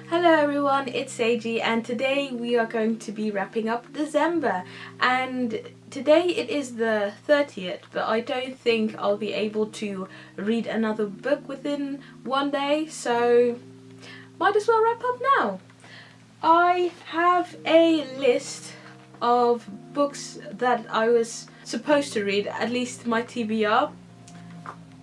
Hello everyone, it's Seiji and today we are going to be wrapping up December, and today it is the 30th, but I don't think I'll be able to read another book within one day, so might as well wrap up now. I have a list of books that I was supposed to read, at least my TBR,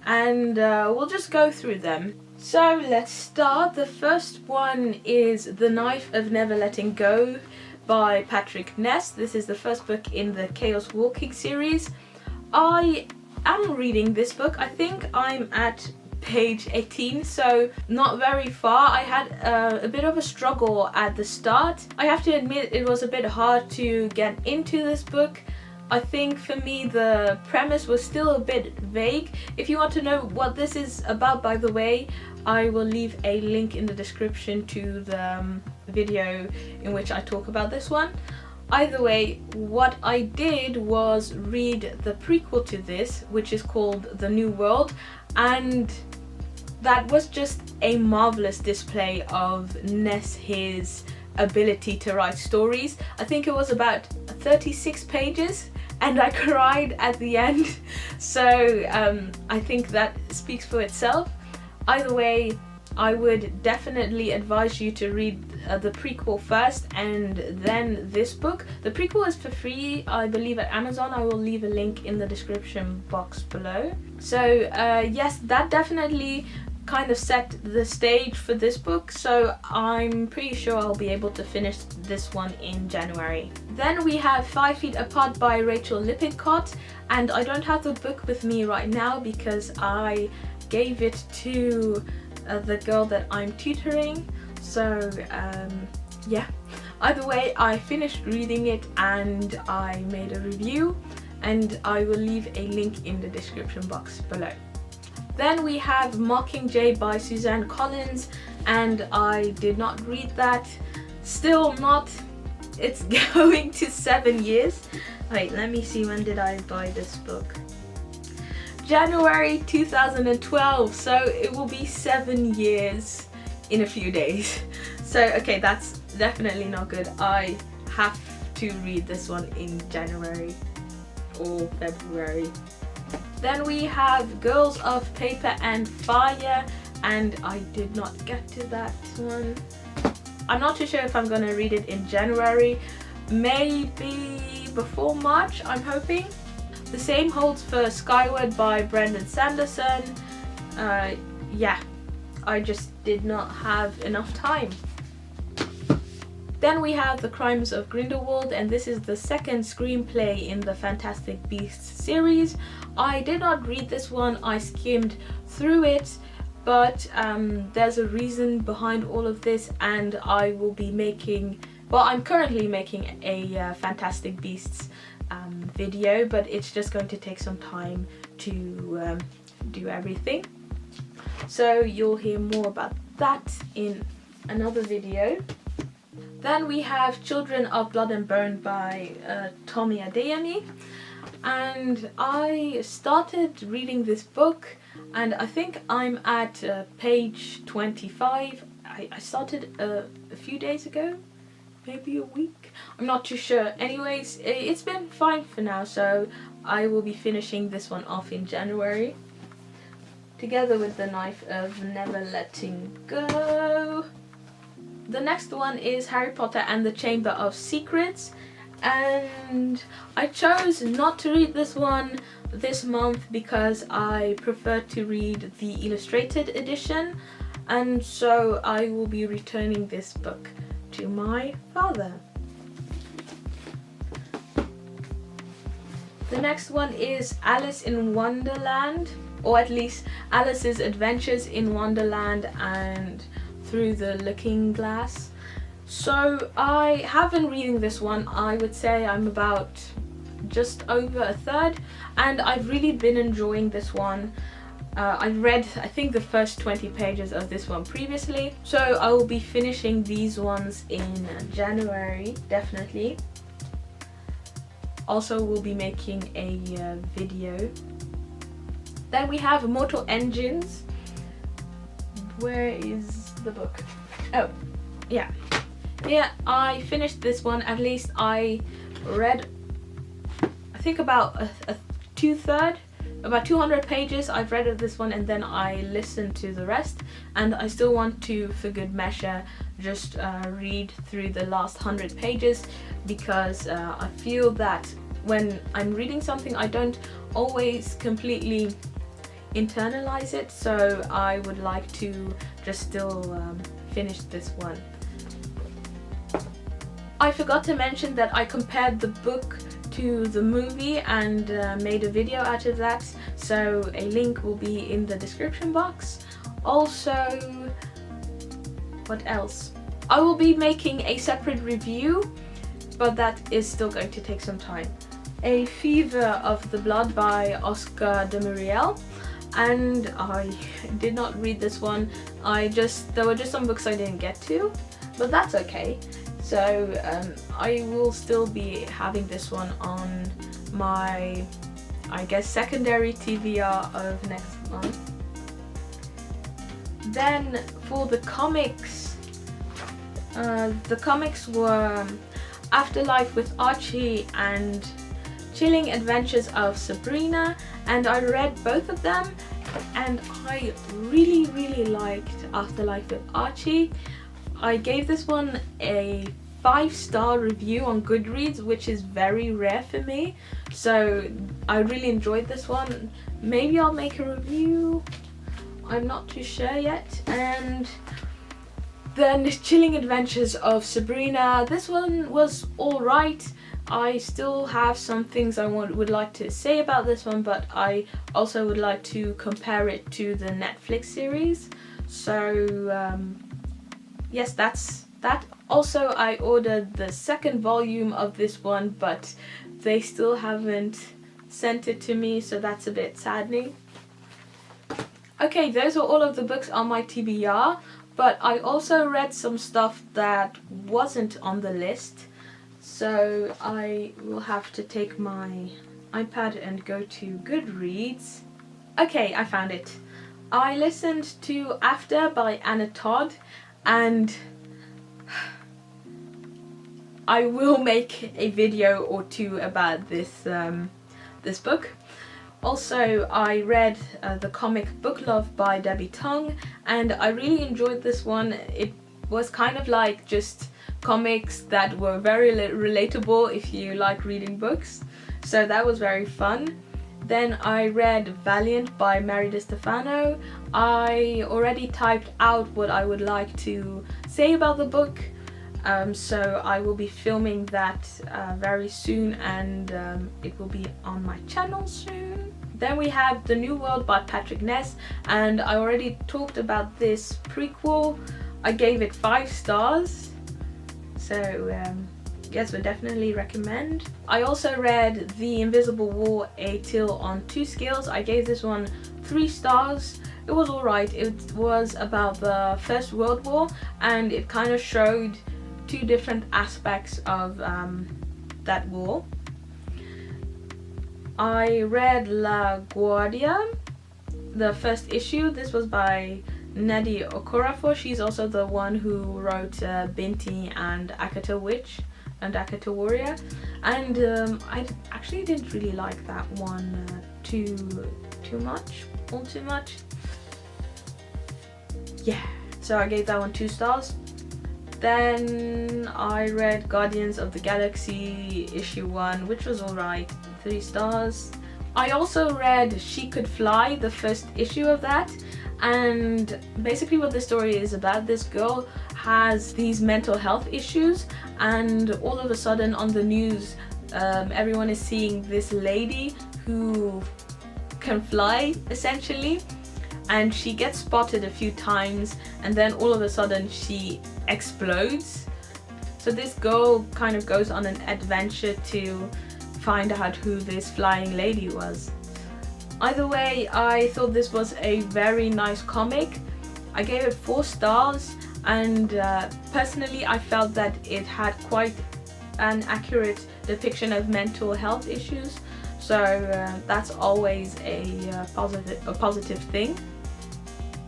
and we'll just go through them. So let's start. The first one is The Knife of Never Letting Go by Patrick Ness. This is the first book in the Chaos Walking series. I am reading this book. I think I'm at page 18, so not very far. I had a bit of a struggle at the start. I have to admit it was a bit hard to get into this book. I think for me the premise was still a bit vague. If you want to know what this is about, by the way, I will leave a link in the description to the video in which I talk about this one. Either way, what I did was read the prequel to this, which is called The New World, and that was just a marvelous display of Ness, his ability to write stories. I think it was about 36 pages and I cried at the end, so I think that speaks for itself. Either way, I would definitely advise you to read the prequel first and then this book. The prequel is for free, I believe, at Amazon. I will leave a link in the description box below. So yes, that definitely kind of set the stage for this book, so I'm pretty sure I'll be able to finish this one in January. Then we have 5 Feet Apart by Rachael Lippincott, and I don't have the book with me right now because I gave it to the girl that I'm tutoring, so yeah. Either way, I finished reading it and I made a review, and I will leave a link in the description box below. Then we have Mockingjay by Suzanne Collins, and I did not read that. Still not. It's going to 7 years. Wait, let me see, when did I buy this book? January 2012, so it will be 7 years in a few days. So okay, that's definitely not good. I have to read this one in January or February. Then we have Girls of Paper and Fire, and I did not get to that one. I'm not too sure if I'm gonna read it in January, maybe before March, I'm hoping. The same holds for Skyward by Brandon Sanderson. Yeah, I just did not have enough time. Then we have The Crimes of Grindelwald, and this is the second screenplay in the Fantastic Beasts series. I did not read this one, I skimmed through it, but there's a reason behind all of this, and I will be making, well, I'm currently making a Fantastic Beasts video, but it's just going to take some time to do everything. So you'll hear more about that in another video. Then we have Children of Blood and Bone by Tommy Adeyemi, and I started reading this book and I think I'm at page 25. I started a few days ago, maybe a week, I'm not too sure. Anyways, it's been fine for now, so I will be finishing this one off in January, together with The Knife of Never Letting Go. The next one is Harry Potter and the Chamber of Secrets, and I chose not to read this one this month because I prefer to read the illustrated edition, and so I will be returning this book to my father. The next one is Alice in Wonderland, or at least Alice's Adventures in Wonderland and Through the Looking Glass. So I have been reading this one. I would say I'm about just over a third, and I've really been enjoying this one. I read, I think, the first 20 pages of this one previously, so I will be finishing these ones in January, definitely. Also, we'll be making a video. Then we have Mortal Engines. Where is the book? Oh, yeah, I finished this one. At least I read, I think about a two-third, about 200 pages. I've read of this one, and then I listened to the rest, and I still want to, for good measure, just read through the last 100 pages, because I feel that when I'm reading something, I don't always completely internalize it, so I would like to just still finish this one. I forgot to mention that I compared the book to the movie and made a video out of that, so a link will be in the description box. Also, what else? I will be making a separate review, but that is still going to take some time. A Fever of the Blood by Oscar de Muriel, and I did not read this one. There were just some books I didn't get to, but that's okay. So I will still be having this one on my, I guess, secondary TBR of next month. Then for the comics were Afterlife with Archie and Chilling Adventures of Sabrina, and I read both of them, and I really liked Afterlife with Archie. I gave this one a 5-star review on Goodreads, which is very rare for me, so I really enjoyed this one. Maybe I'll make a review, I'm not too sure yet. And then Chilling Adventures of Sabrina, this one was alright. I still have some things I would like to say about this one, but I also would like to compare it to the Netflix series. So yes, that's that. Also, I ordered the second volume of this one, but they still haven't sent it to me, so that's a bit saddening. Okay, those are all of the books on my TBR, but I also read some stuff that wasn't on the list. So I will have to take my iPad and go to Goodreads. Okay, I found it. I listened to After by Anna Todd, and I will make a video or two about this this book. Also, I read the comic Book Love by Debbie Tung, and I really enjoyed this one. It was kind of like just comics that were very relatable if you like reading books, so that was very fun. Then I read Valiant by Mary DiStefano. I already typed out what I would like to say about the book, so I will be filming that very soon, and it will be on my channel soon. Then we have The New World by Patrick Ness, and I already talked about this prequel. I gave it 5 stars. So yes, would definitely recommend. I also read The Invisible War, A Tale on Two Scales. I gave this one 3 stars. It was alright. It was about the First World War, and it kind of showed 2 different aspects of that war. I read La Guardia, the first issue. This was by Nnedi Okorafor. She's also the one who wrote Binti and Akata Witch and Akata Warrior, and I actually didn't really like that one too much. Yeah, so I gave that one 2 stars. Then I read Guardians of the Galaxy issue 1, which was alright, 3 stars. I also read She Could Fly, the first issue of that, and basically what the story is about, this girl has these mental health issues, and all of a sudden on the news everyone is seeing this lady who can fly essentially, and she gets spotted a few times, and then all of a sudden she explodes. So this girl kind of goes on an adventure to find out who this flying lady was. Either way, I thought this was a very nice comic. I gave it 4 stars, and personally I felt that it had quite an accurate depiction of mental health issues, so that's always a positive thing.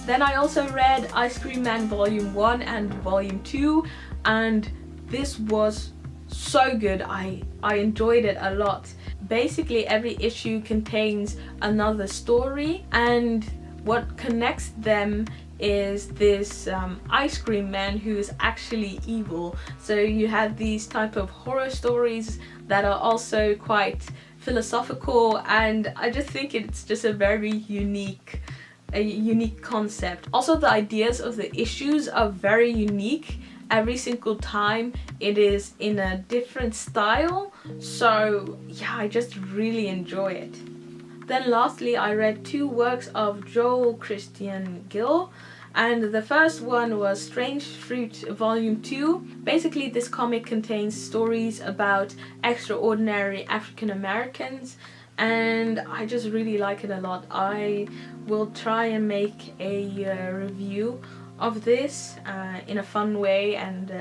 Then I also read Ice Cream Man Volume 1 and Volume 2, and this was so good. I enjoyed it a lot. Basically every issue contains another story, and what connects them is this ice cream man who is actually evil. So you have these type of horror stories that are also quite philosophical, and I just think it's just a very unique concept. Also, the ideas of the issues are very unique. Every single time it is in a different style, so yeah, I just really enjoy it. Then lastly, I read 2 works of Joel Christian Gill, and the first one was Strange Fruit Volume 2. Basically this comic contains stories about extraordinary African Americans, and I just really like it a lot. I will try and make a review of this in a fun way, and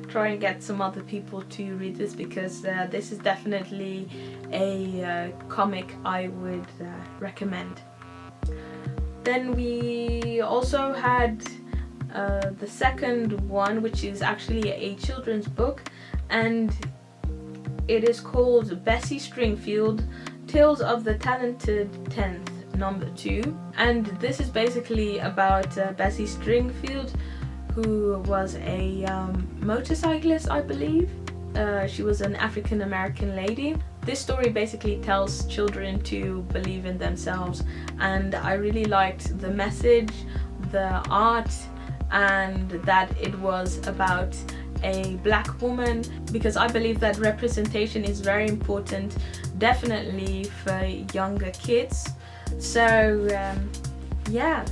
try and get some other people to read this, because this is definitely a comic I would recommend. Then we also had the second one, which is actually a children's book, and it is called Bessie Stringfield, Tales of the Talented 10th, number 2. And this is basically about Bessie Stringfield, who was a motorcyclist, I believe. She was an African American lady. This story basically tells children to believe in themselves, and I really liked the message, the art, and that it was about a black woman, because I believe that representation is very important, definitely for younger kids. So yeah,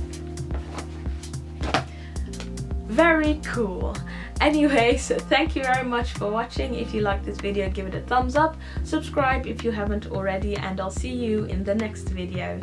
very cool. Anyway, so thank you very much for watching. If you like this video, give it a thumbs up, subscribe if you haven't already, and I'll see you in the next video.